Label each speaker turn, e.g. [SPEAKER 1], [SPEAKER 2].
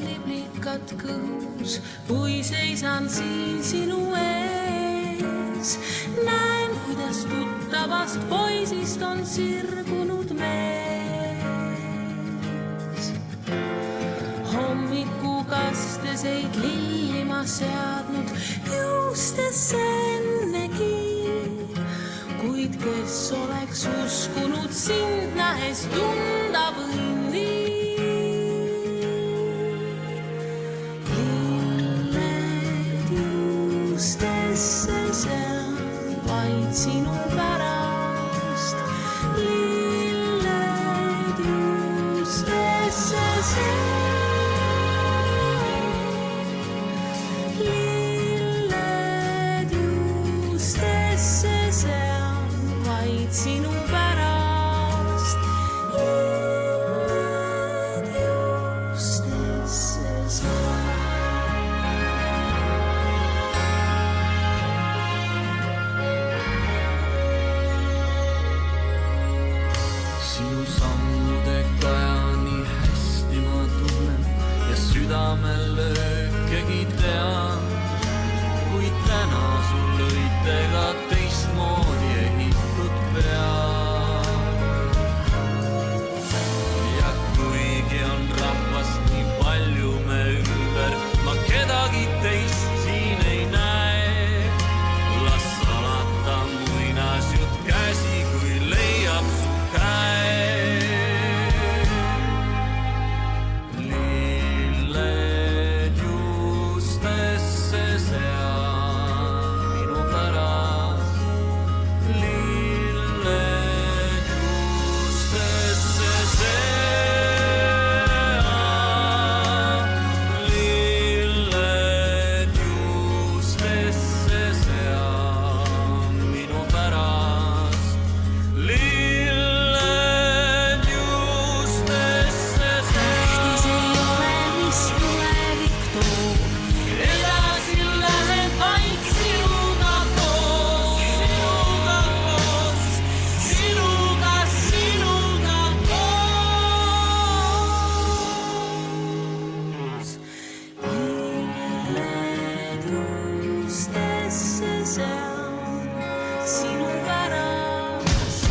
[SPEAKER 1] liblikad kõhus, kui seisan siin sinu ees. Näen, kuidas tuttavast poisist on sirgunud mees. Hommikukasteseid lilli ma seadnud juustesse ennegi, kuid kes oleks uskunud sind nähes tunda võin nii. Lilled juustesse sean vaid sinu pärast. Lilled juustesse sean. Lilled juustesse sean vaid sinu pärast. Lilled juustesse sean.
[SPEAKER 2] Sinu sammude kaja nii hästi ma tunnen ja südamelöökegi tean, kuid täna sul lõitega teistmoodi ehitud pean. Ja kuigi on rahvast nii palju me ümber, ma kedagi teist siin ei näe. Las alata muinasjutt käsi, kui leiab su käe. Lilled juustesse sean minu pärast. Lilled juustesse sean. Lilled juustesse sean minu pärast. Lilled juustesse sean.
[SPEAKER 1] Tähtis ei ole, mis tulevik toob. Edasi lähen vaid sinuga koos. Sinuga koos. Sinuga koos. Lilled juustesse sean sinu pärast.